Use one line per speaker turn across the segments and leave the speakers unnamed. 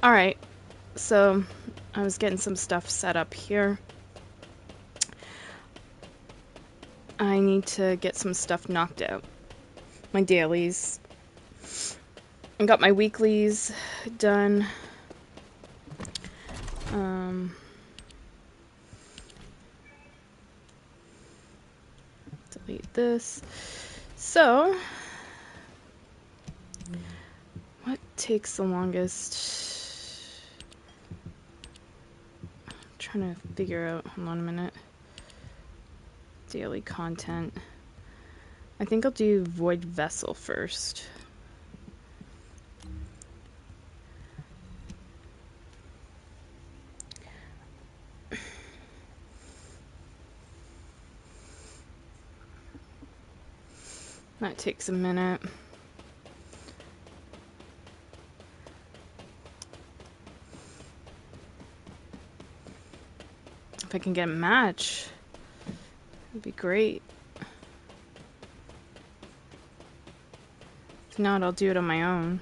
Alright, so I was getting some stuff set up here. I need to get some stuff knocked out. My dailies. I got my weeklies done. Delete this. So, what takes the longest? I'm trying to figure out, hold on a minute. Daily content. I think I'll do Void Vessel first. That takes a minute. If I can get a match, it'd be great. If not, I'll do it on my own.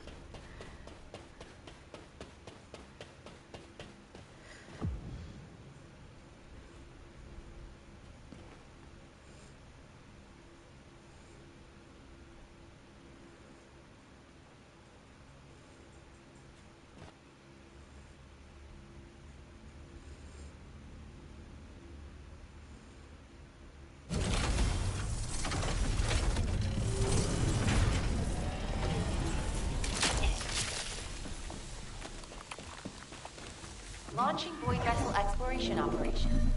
Launching Void Vessel Exploration Operation.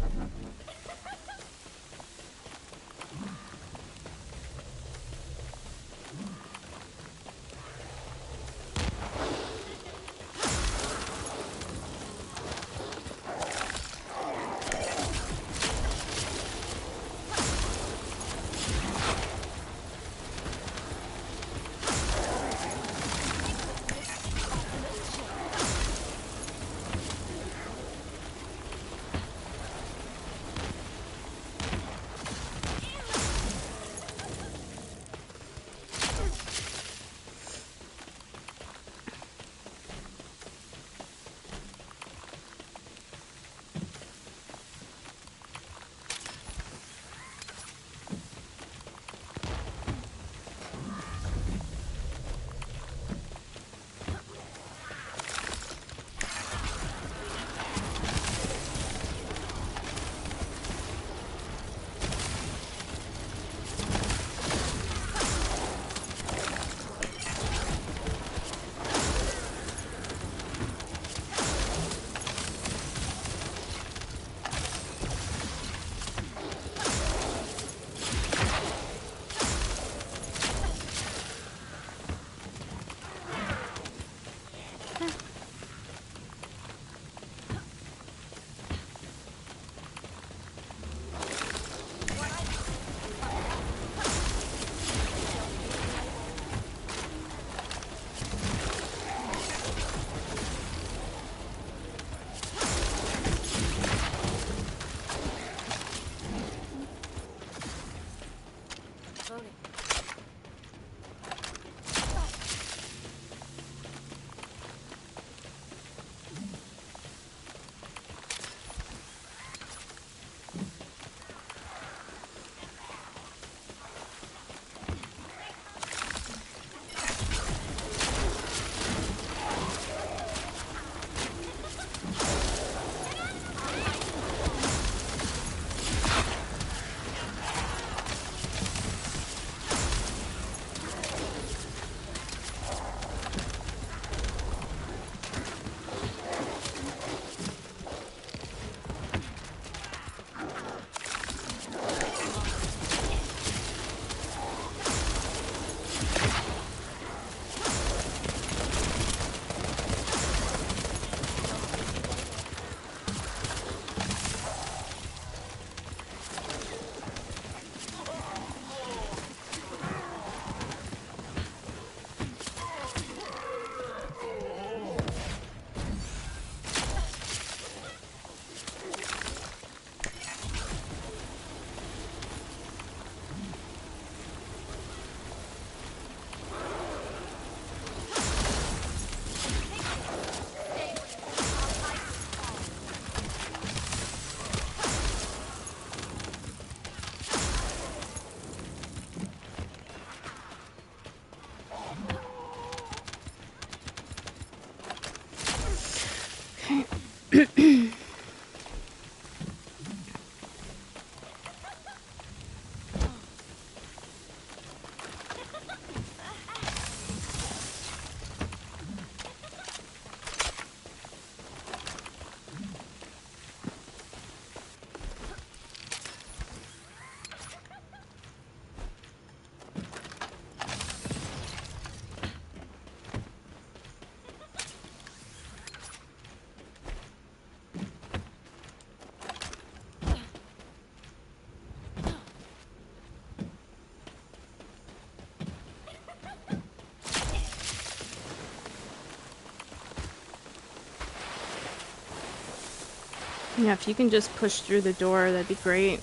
Yeah, if you can just push through the door, that'd be great.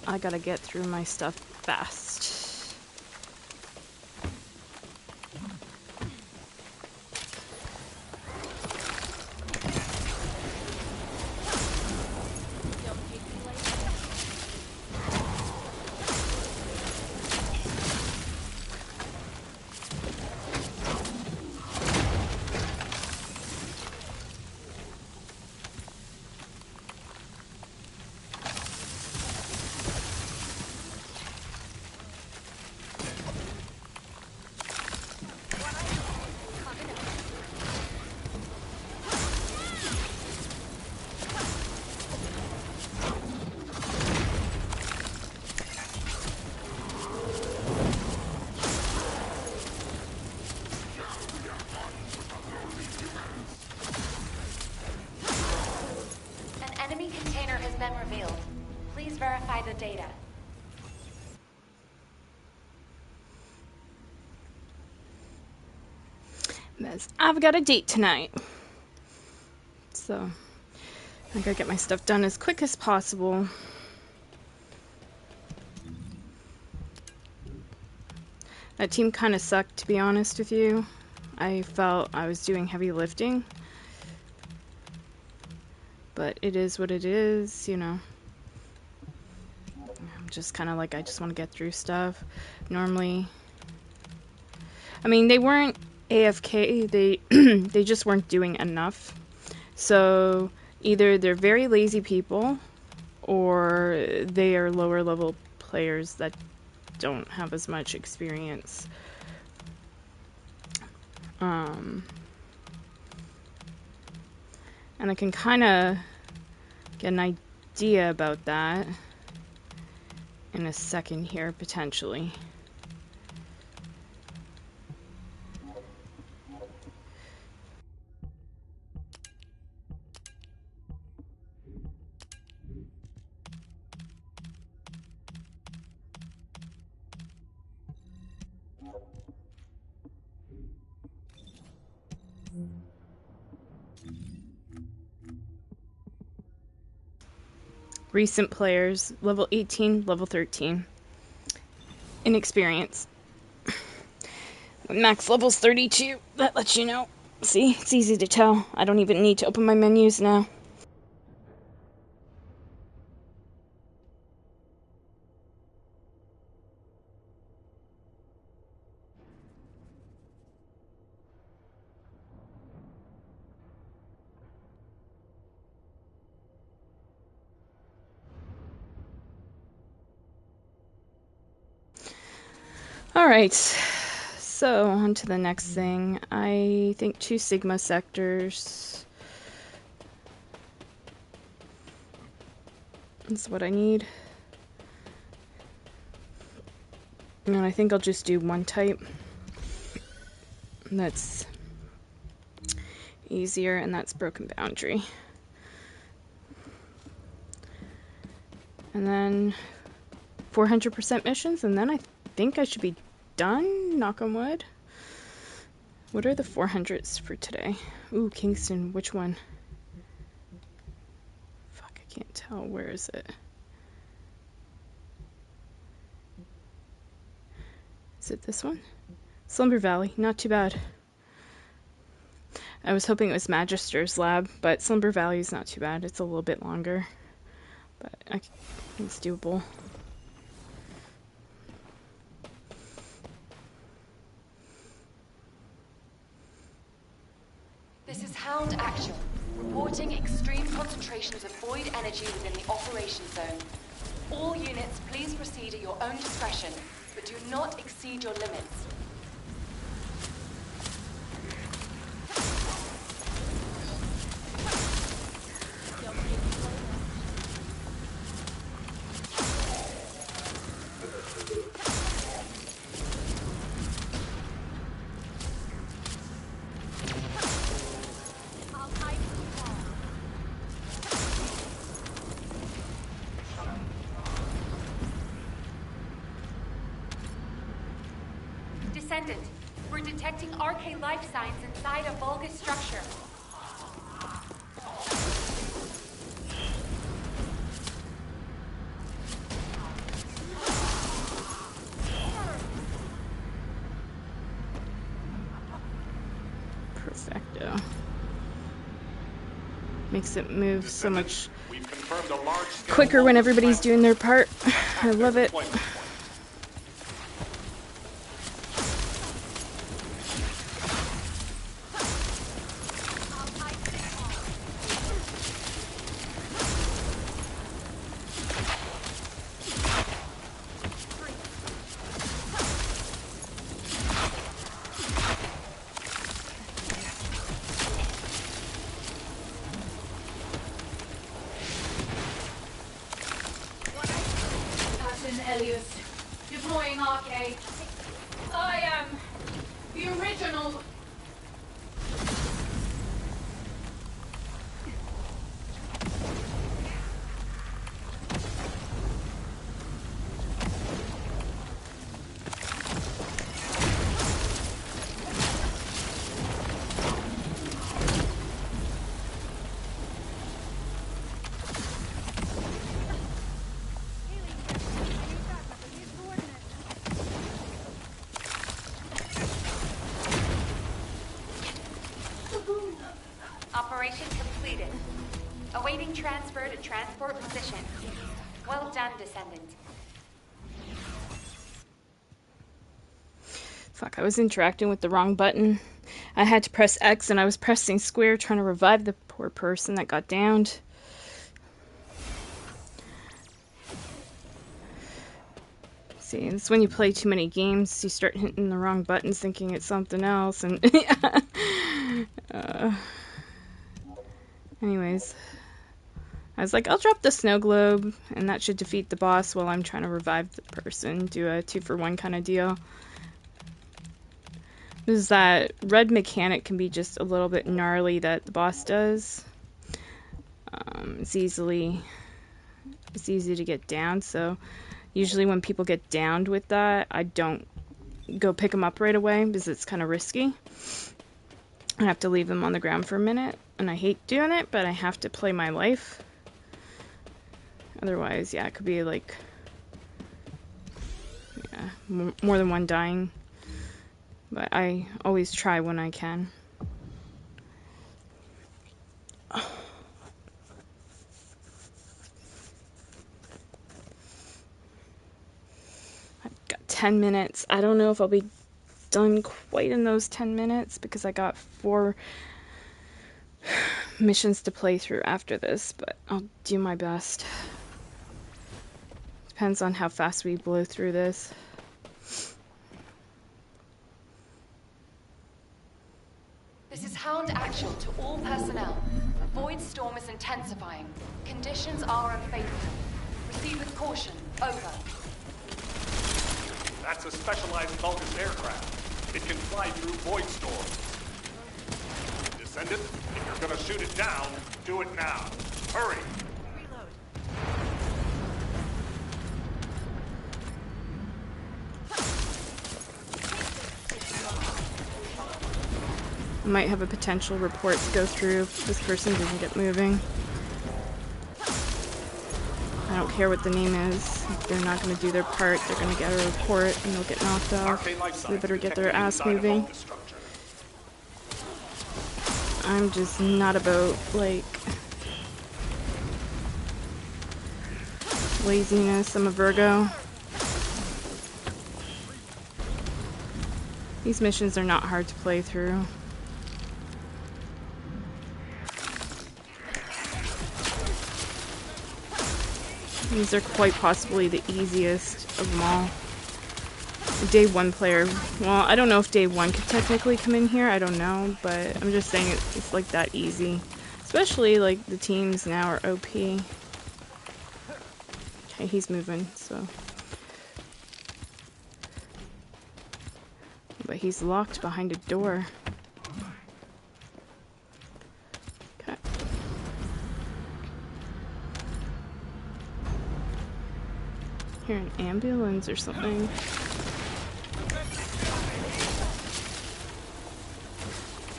I gotta get through my stuff fast.
An enemy container has been revealed. Please verify the data.
I've got a date tonight. So, I gotta get my stuff done as quick as possible. That team kind of sucked, to be honest with you. I felt I was doing heavy lifting. But it is what it is, you know. I'm just kind of like, I just want to get through stuff. Normally, I mean, they weren't AFK, they just weren't doing enough. So either they're very lazy people, or they are lower level players that don't have as much experience. And I can kind of get an idea about that in a second here, potentially. Recent players, level 18, level 13. Inexperience. Max level's 32. That lets you know. See, it's easy to tell. I don't even need to open my menus now. Alright, so on to the next thing. I think 2 Sigma sectors. That's what I need. And I think I'll just do 1 type. That's easier, and that's Broken Boundary. And then 400% missions, and then I think I should be done, knock on wood. What are the 400s for today? Ooh, Kingston, which one? Fuck, I can't tell. Where is it? Is it this one? Slumber Valley, not too bad. I was hoping it was Magister's lab, but Slumber Valley is not too bad. It's a little bit longer, but it's doable.
This is Hound Actual, reporting extreme concentrations of void energy within the operation zone. All units, please proceed at your own discretion, but do not exceed your limits. Descendant, we're detecting RK life signs inside a Vulgus structure.
Makes it move so much
We've confirmed a large-scale
quicker when
locust
everybody's doing their part. I love it.
deployment point.
Elias, deploying arcade. I am the original.
Operation completed. Awaiting transfer to transport position. Well done, Descendant.
Fuck, I was interacting with the wrong button. I had to press X and I was pressing square trying to revive the poor person that got downed. See, it's when you play too many games, you start hitting the wrong buttons thinking it's something else, and anyways, I was like, I'll drop the snow globe, and that should defeat the boss while I'm trying to revive the person, do a 2-for-1 kind of deal. Because that red mechanic can be just a little bit gnarly that the boss does. It's easy to get down, so usually when people get downed with that, I don't go pick them up right away because it's kind of risky. I have to leave them on the ground for a minute, and I hate doing it, but I have to play my life. Otherwise, yeah, it could be like, yeah, more than one dying. But I always try when I can. I've got 10 minutes. I don't know if I'll be done quite in those 10 minutes because I got 4 missions to play through after this, but I'll do my best. Depends on how fast we blow through this.
This is Hound Actual to all personnel. Void storm is intensifying. Conditions are unfavorable. Proceed with caution. Over.
That's a specialized Vulgus aircraft. It can fly through void storms. Descendant, if you're gonna shoot it down, do it now. Hurry!
I might have a potential report to go through if this person doesn't get moving. I don't care what the name is. If they're not going to do their part, they're going to get a report and they'll get knocked off. So they better get their ass moving. I'm just not about, like, laziness. I'm a Virgo. These missions are not hard to play through. These are quite possibly the easiest of them all. A day 1 player, well, I don't know if day 1 could technically come in here, I don't know, but I'm just saying it's like that easy. Especially, like, the teams now are OP. Okay, he's moving, so. But he's locked behind a door. Okay. Hear an ambulance or something.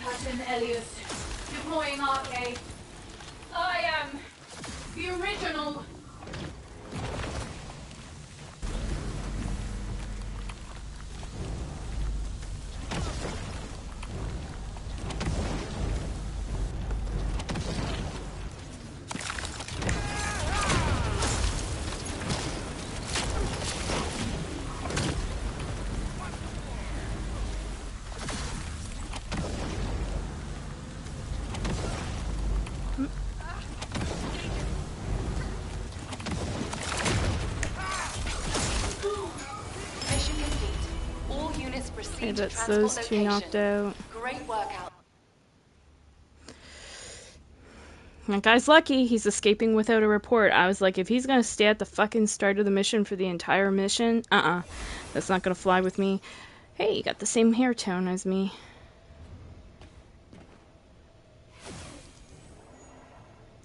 Captain Elias, deploying arcade. I am the original.
Moving to
that's
transport
those two
location.
knocked out.
Great work out.
That guy's lucky. He's escaping without a report. I was like, if he's gonna stay at the fucking start of the mission for the entire mission, that's not gonna fly with me. Hey, you got the same hair tone as me.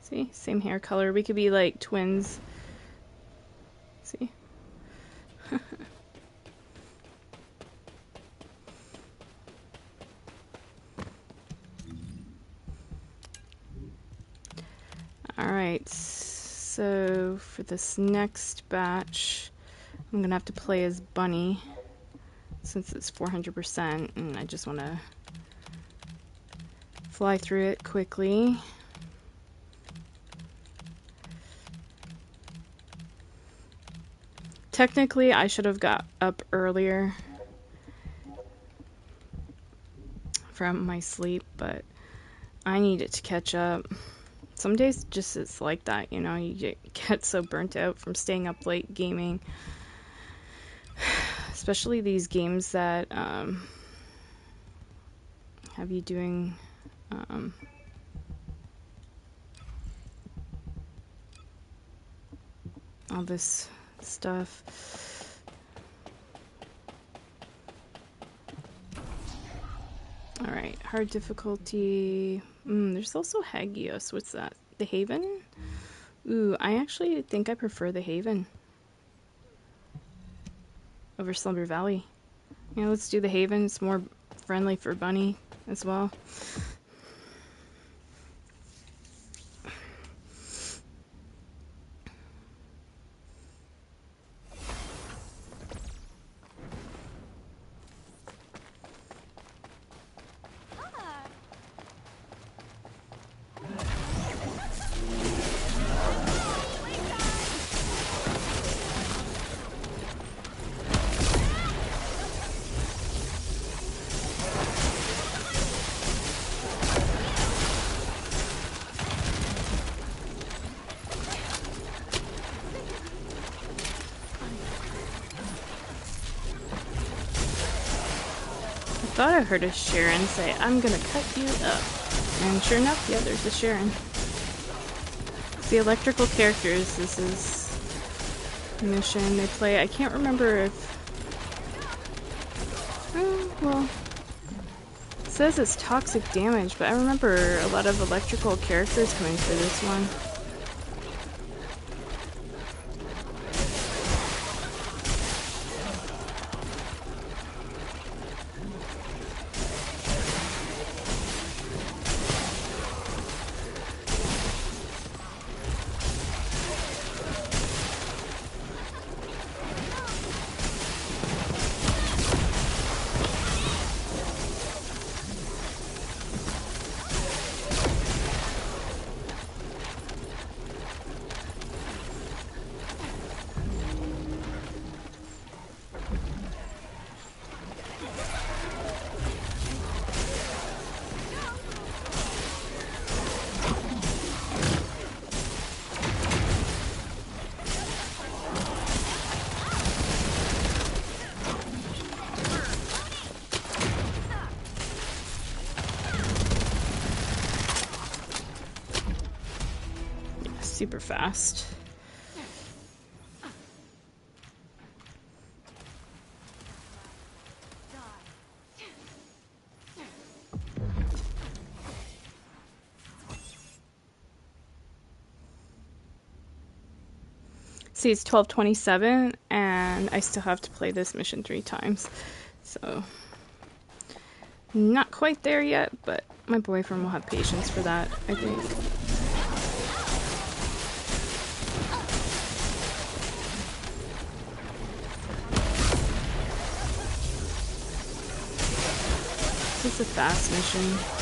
See? Same hair color. We could be like twins. See? Alright, so for this next batch, I'm gonna have to play as Bunny since it's 400%, and I just want to fly through it quickly. Technically, I should have got up earlier from my sleep, but I needed to catch up. Some days just it's like that, you know, you get so burnt out from staying up late gaming. Especially these games that have you doing all this stuff. Alright, hard difficulty. There's also Hagios. What's that? The Haven? Ooh, I actually think I prefer the Haven over Slumber Valley. Yeah, let's do the Haven. It's more friendly for Bunny as well. I thought I heard a Sharon say, I'm gonna cut you up. And sure enough, yeah, there's a Sharon. It's the electrical characters. This is mission they play. I can't remember if... Oh, well... It says it's toxic damage, but I remember a lot of electrical characters coming for this one. Super fast. See, it's 12:27, and I still have to play this mission 3 times. So, not quite there yet, but my boyfriend will have patience for that, I think. This is a fast mission.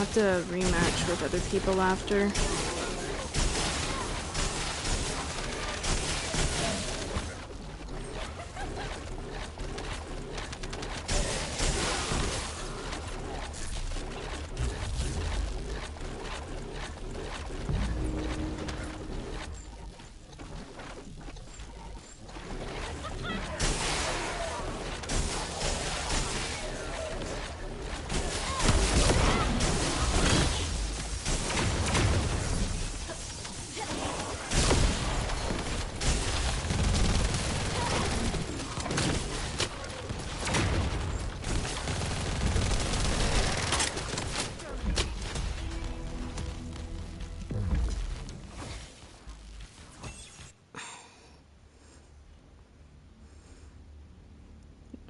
have to rematch with other people after.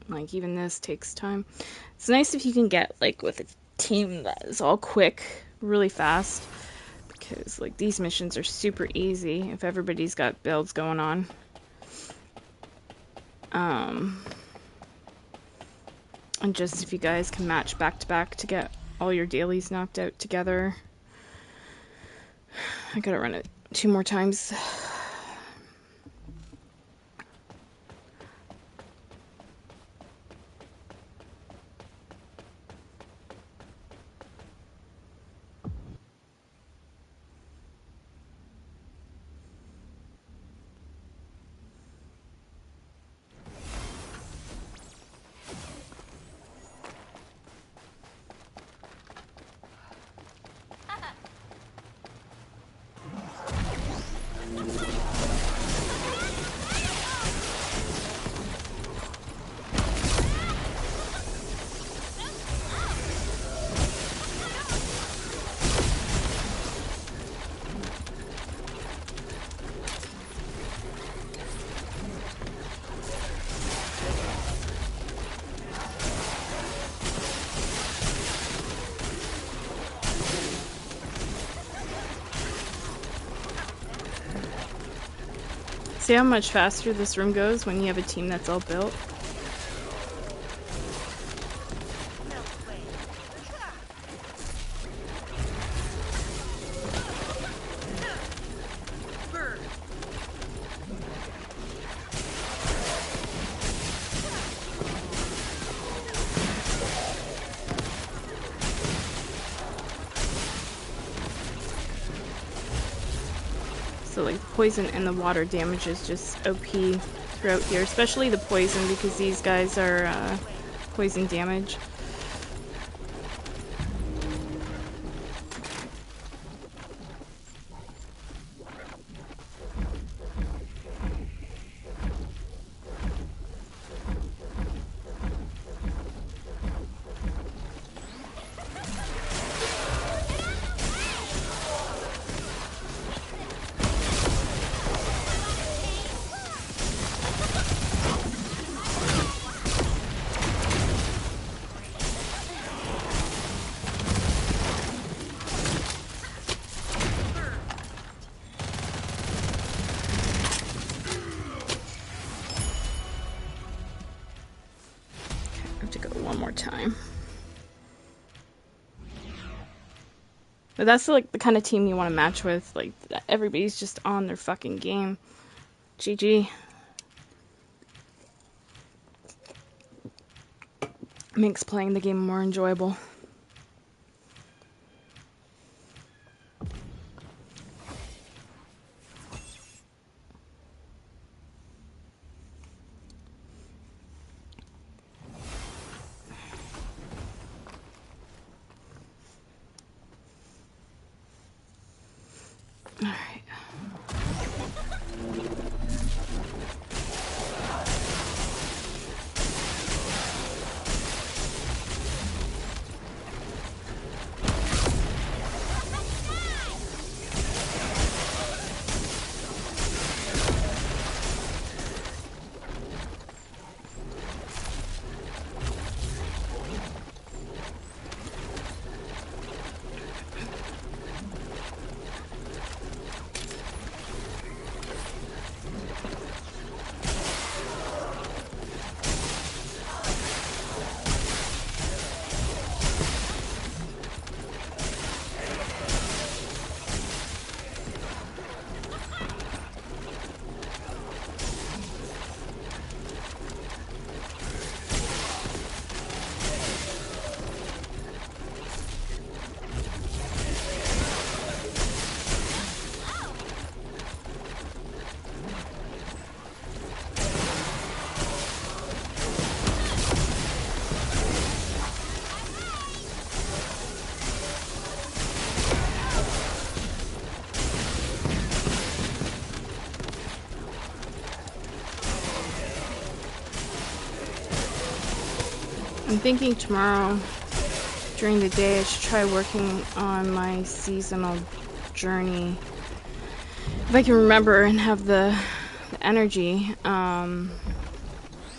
Like, even this takes time. It's nice if you can get, like, with a team that is all quick, really fast. Because, like, these missions are super easy if everybody's got builds going on. And just if you guys can match back to back to get all your dailies knocked out together. I gotta run it 2 more times. See how much faster this room goes when you have a team that's all built? So like the poison and the water damage is just OP throughout here, especially the poison because these guys are poison damage. I have to go one more time. But that's like the kind of team you want to match with. Like everybody's just on their fucking game. GG. Makes playing the game more enjoyable. Alright. I'm thinking tomorrow during the day I should try working on my seasonal journey. If I can remember and have the energy. Yeah,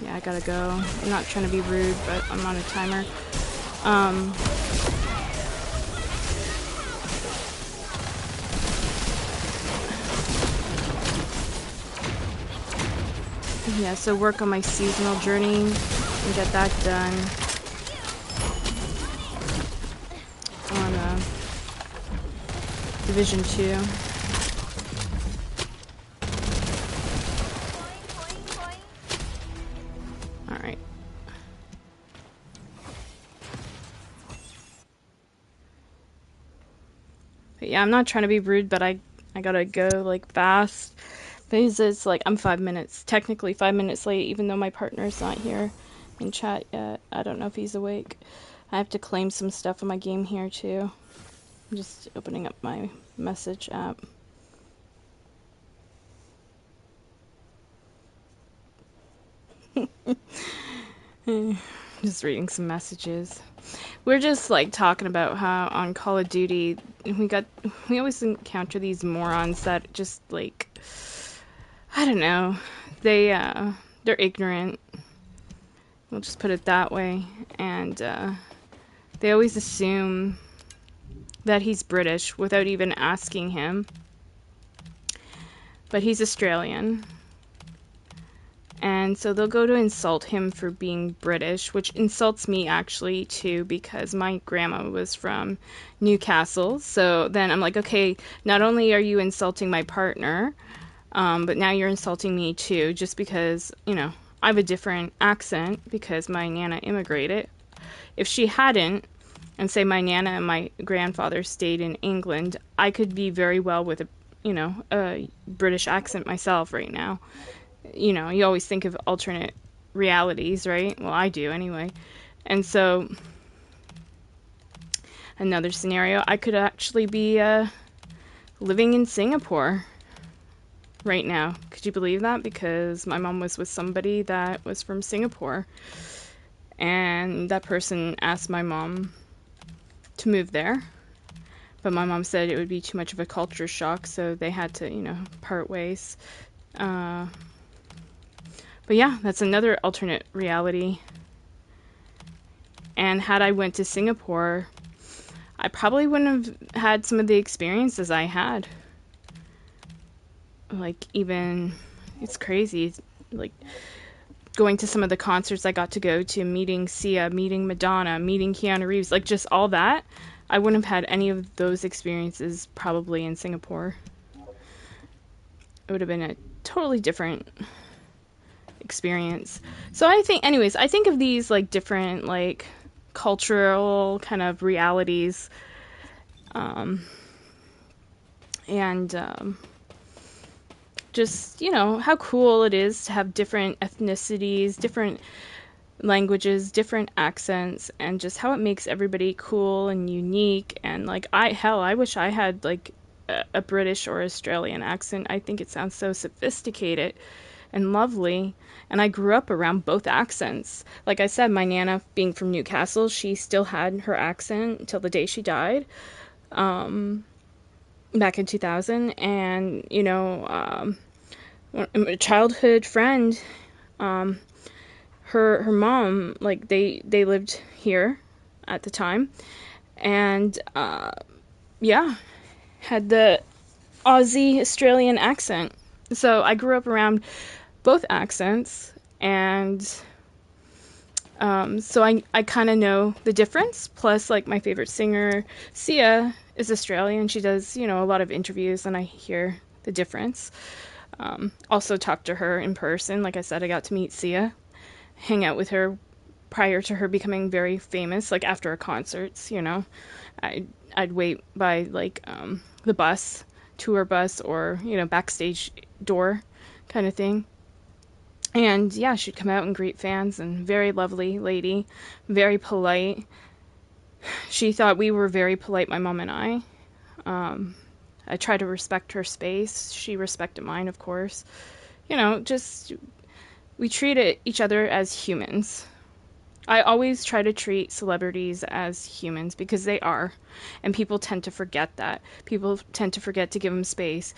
I gotta go. I'm not trying to be rude, but I'm on a timer. Yeah, so work on my seasonal journey and get that done. On Division 2. Alright. But yeah, I'm not trying to be rude, but I gotta go like fast. Because it's like I'm 5 minutes, technically 5 minutes late, even though my partner's not here in chat yet. I don't know if he's awake. I have to claim some stuff in my game here too. I'm just opening up my message app. Just reading some messages. We're just like talking about how on Call of Duty we always encounter these morons that just like, I don't know, they're ignorant. We'll just put it that way, and they always assume that he's British without even asking him. But he's Australian. And so they'll go to insult him for being British, which insults me actually too, because my grandma was from Newcastle. So then I'm like, okay, not only are you insulting my partner, but now you're insulting me too, just because, you know, I have a different accent because my Nana immigrated. If she hadn't, and say my Nana and my grandfather stayed in England, I could be very well with a British accent myself right now. You know, you always think of alternate realities, right? Well, I do anyway. And so, another scenario, I could actually be living in Singapore right now. Could you believe that? Because my mom was with somebody that was from Singapore. And that person asked my mom to move there. But my mom said it would be too much of a culture shock, so they had to, you know, part ways. But yeah, that's another alternate reality. And had I went to Singapore, I probably wouldn't have had some of the experiences I had. Like, even, it's crazy. Like, going to some of the concerts I got to go to, meeting Sia, meeting Madonna, meeting Keanu Reeves, like just all that. I wouldn't have had any of those experiences probably in Singapore. It would have been a totally different experience. So I think, anyways, I think of these like different like cultural kind of realities, and just, you know, how cool it is to have different ethnicities, different languages, different accents, and just how it makes everybody cool and unique. And like, I wish I had like a British or Australian accent. I think it sounds so sophisticated and lovely. And I grew up around both accents. Like I said, my Nana, being from Newcastle, she still had her accent until the day she died, back in 2000. And, you know, a childhood friend, her mom, like they lived here at the time, and yeah, had the Aussie Australian accent. So I grew up around both accents, and so I kind of know the difference. Plus, like, my favorite singer, Sia, is Australian. She does, you know, a lot of interviews, and I hear the difference. Also talked to her in person. Like I said, I got to meet Sia, hang out with her prior to her becoming very famous, like after her concerts, you know. I'd wait by like the bus, tour bus, or, you know, backstage door kind of thing. And yeah, she'd come out and greet fans, and very lovely lady, very polite. She thought we were very polite, my mom and I. I tried to respect her space. She respected mine, of course. You know, just, we treated each other as humans. I always try to treat celebrities as humans because they are, and people tend to forget that. People tend to forget to give them space,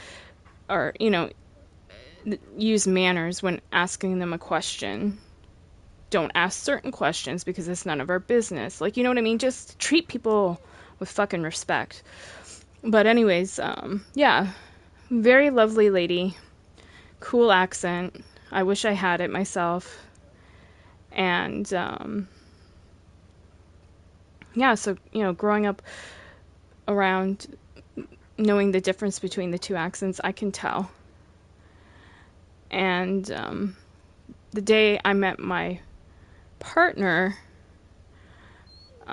or use manners when asking them a question. Don't ask certain questions because it's none of our business. Like, you know what I mean? Just treat people with fucking respect. But anyways, yeah, very lovely lady, cool accent. I wish I had it myself. And yeah, so growing up around knowing the difference between the two accents, I can tell. And the day I met my partner,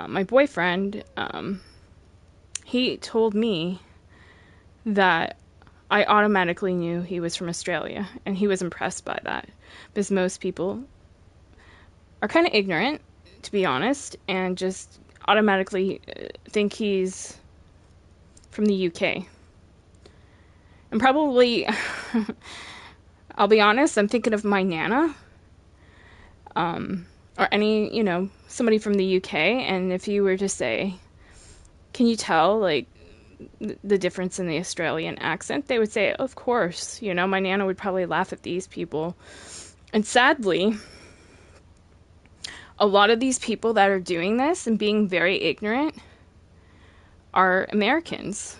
my boyfriend, he told me that I automatically knew he was from Australia, and he was impressed by that, because most people are kind of ignorant, to be honest, and just automatically think he's from the UK. And probably, I'll be honest, I'm thinking of my Nana, or any, somebody from the UK, and if you were to say, can you tell, like, the difference in the Australian accent, they would say, of course. My Nana would probably laugh at these people. And sadly, a lot of these people that are doing this and being very ignorant are Americans.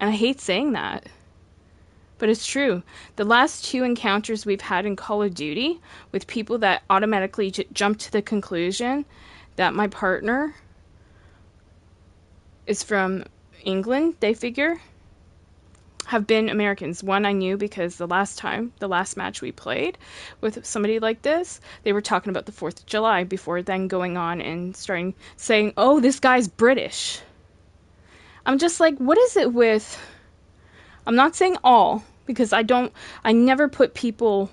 And I hate saying that, but it's true. The last two encounters we've had in Call of Duty with people that automatically jump to the conclusion that my partner is from England, they figure, have been Americans. One I knew because the last match we played with somebody like this, they were talking about the 4th of July before then going on and starting saying, oh, this guy's British. I'm just like, what is it with, I'm not saying all, because I never put people,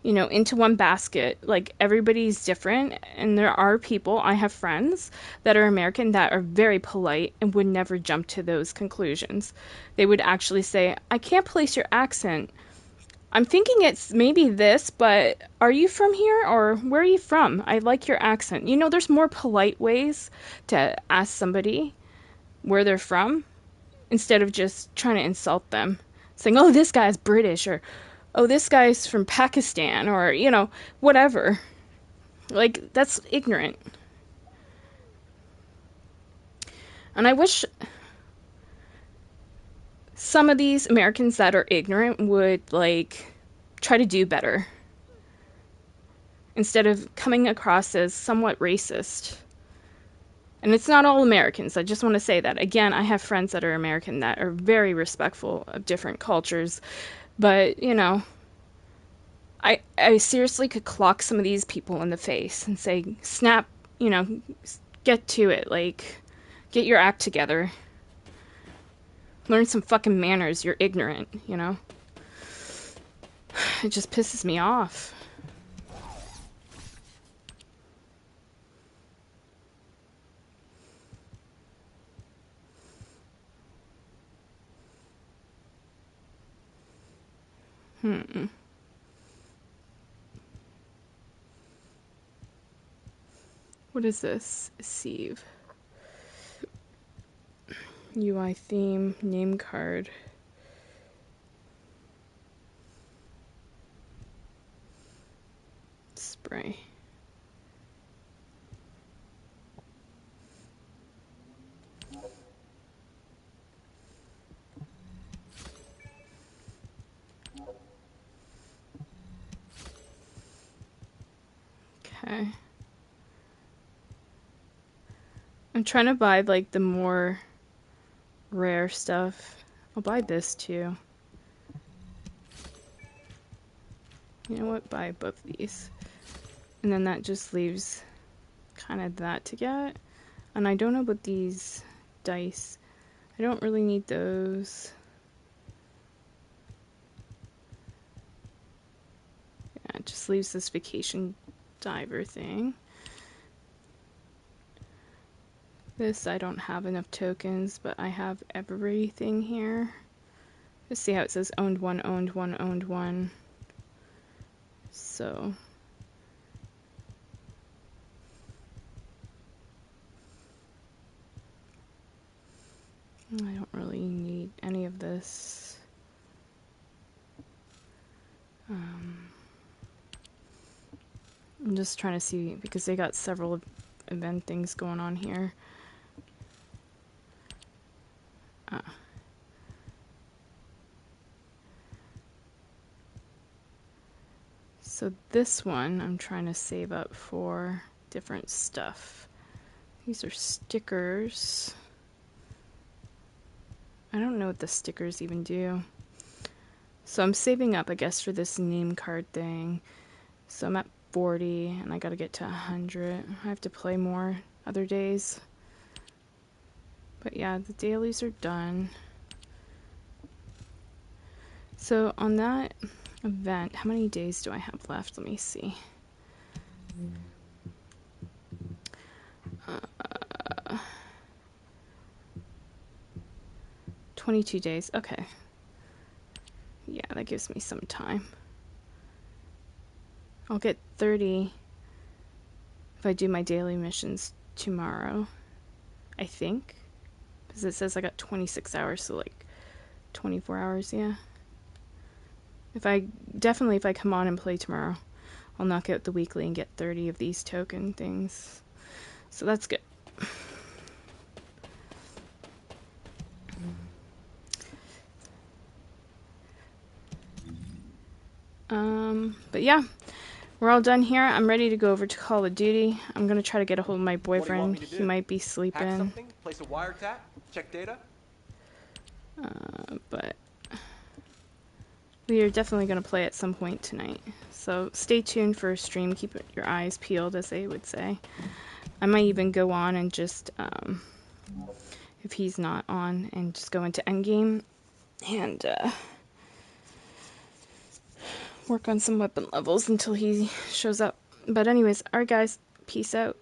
into one basket. Like, everybody's different, and there are people, I have friends that are American that are very polite and would never jump to those conclusions. They would actually say, I can't place your accent. I'm thinking it's maybe this, but are you from here, or where are you from? I like your accent. There's more polite ways to ask somebody where they're from instead of just trying to insult them. Saying, oh, this guy's British, or oh, this guy's from Pakistan, or, whatever. Like, that's ignorant. And I wish some of these Americans that are ignorant would, like, try to do better instead of coming across as somewhat racist. And it's not all Americans. I just want to say that. Again, I have friends that are American that are very respectful of different cultures. But, I seriously could clock some of these people in the face and say, snap, get to it. Like, get your act together. Learn some fucking manners. You're ignorant, It just pisses me off. What is this? Sieve. UI theme, name card. Spray. Okay. I'm trying to buy, like, the more rare stuff. I'll buy this, too. You know what? Buy both of these. And then that just leaves kind of that to get. And I don't know about these dice. I don't really need those. Yeah, it just leaves this vacation diver thing. This, I don't have enough tokens, but I have everything here. Let's see how it says owned one, owned one, owned one. So, I don't really need any of this. I'm just trying to see, because they got several event things going on here. So this one I'm trying to save up for different stuff. These are stickers. I don't know what the stickers even do. So I'm saving up, I guess, for this name card thing. So I'm at 40 and I gotta get to 100. I have to play more other days. But yeah, the dailies are done. So on that event, how many days do I have left? Let me see. 22 days. Okay. Yeah, that gives me some time. I'll get 30 if I do my daily missions tomorrow, I think. Because it says I got 26 hours, so like 24 hours, yeah. If I come on and play tomorrow, I'll knock out the weekly and get 30 of these token things. So that's good. But yeah, we're all done here. I'm ready to go over to Call of Duty. I'm gonna try to get a hold of my boyfriend. He might be sleeping.
Hack something? Place a wiretap? Check data?
But we are definitely going to play at some point tonight. So stay tuned for a stream. Keep your eyes peeled, as they would say. I might even go on and just, if he's not on, and just go into endgame and work on some weapon levels until he shows up. But anyways, alright guys, peace out.